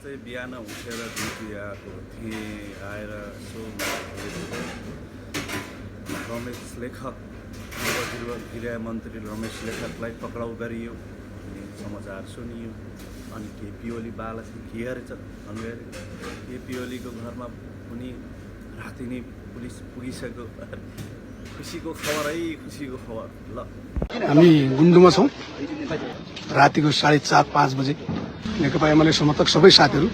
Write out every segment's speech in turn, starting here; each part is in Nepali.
चाहिँ बिहान उठेर ड्युटी आएको थिएँ। आएर यसो रमेश लेखक गृह मन्त्री रमेश लेखकलाई पक्राउ गरियो भन्ने समाचार सुनियो। अनि केपी ओली बाला चाहिँ के रहेछ भन्नुभयो। केपी ओलीको घरमा पनि राति नै पुलिस पुगिसक्यो। खुसीको खबर है, खुसीको खबर। ल हामी गुन्डुमा छौँ। रातिको 4:30-5 बजे नेकपा एमाले समर्थक सबै साथीहरू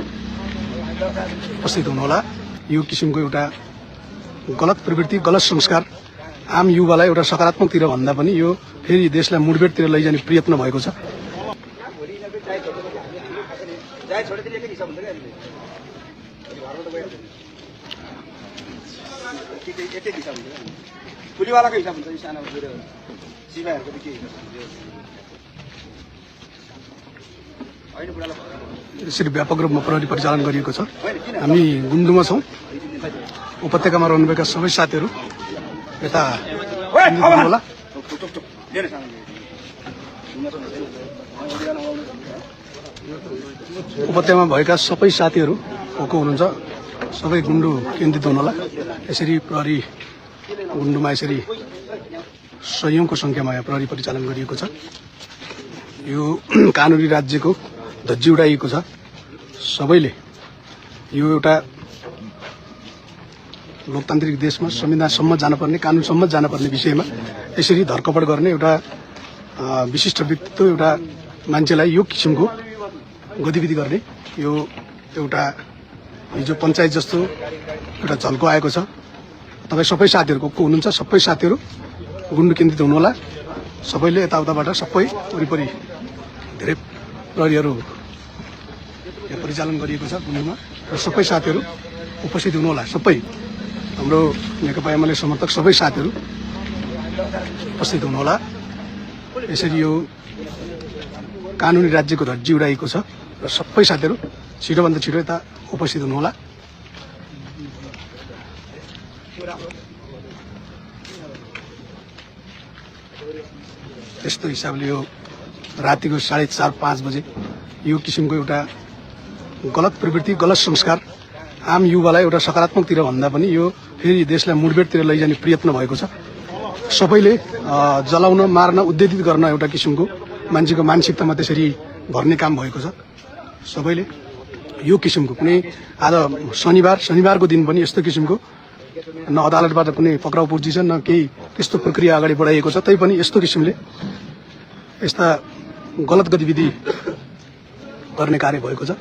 उपस्थित हुनुहोला। यो किसिमको एउटा गलत प्रवृत्ति, गलत संस्कार आम युवालाई एउटा सकारात्मकतिर भन्दा पनि यो फेरि देशलाई मुडबेडतिर लैजाने प्रयत्न भएको छ। यसरी व्यापक रूपमा प्रहरी परिचालन गरिएको छ। हामी गुन्डुमा छौँ। उपत्यकामा रहनुभएका सबै साथीहरू यता होला। उपत्यकामा भएका सबै साथीहरू को हुनुहुन्छ सबै गुन्डु केन्द्रित हुनुहोला। यसरी प्रहरी गुन्डुमा यसरी सयौंको संख्यामा यहाँ प्रहरी परिचालन गरिएको छ। यो कानुनी राज्यको धज्जी उडाइएको छ। सबैले यो एउटा लोकतान्त्रिक देशमा संविधानसम्म जानुपर्ने, कानुनसम्म जानुपर्ने विषयमा यसरी धरकपड गर्ने एउटा विशिष्ट व्यक्तित्व एउटा मान्छेलाई यो किसिमको गतिविधि गर्ने यो एउटा हिजो पञ्चायत जस्तो एउटा झल्को आएको छ। तपाईँ सबै साथीहरू को हुनुहुन्छ सबै साथीहरू गुन्डु केन्द्रित हुनुहोला। सबैले यताउताबाट सबै वरिपरि धेरै प्रहरीहरू परिचालन गरिएको छ गुन्डुमा र सबै साथीहरू उपस्थित हुनुहोला। सबै हाम्रो नेकपा एमाले समर्थक सबै साथीहरू उपस्थित हुनुहोला। यसरी यो कानुनी राज्यको धज्जी उडाइएको छ र सबै साथीहरू छिटोभन्दा छिटो यता उपस्थित हुनुहोला। यस्तो हिसाबले यो रातिको 4:30-5 बजे यो किसिमको एउटा गलत प्रवृत्ति, गलत संस्कार आम युवालाई एउटा सकारात्मकतिर भन्दा पनि यो फेरि देशलाई मुडबेडतिर लैजाने प्रयत्न भएको छ। सबैले जलाउन, मार्न, उद्देशित गर्न एउटा किसिमको मान्छेको मानसिकतामा त्यसरी भर्ने काम भएको छ। सबैले यो किसिमको कुनै आज शनिबारको दिन पनि यस्तो किसिमको न अदालतबाट कुनै पक्राउ पुर्जी छ, न केही त्यस्तो प्रक्रिया अगाडि बढाइएको छ। तैपनि यस्तो किसिमले यस्ता गलत गतिविधि गर्ने कार्य भएको छ।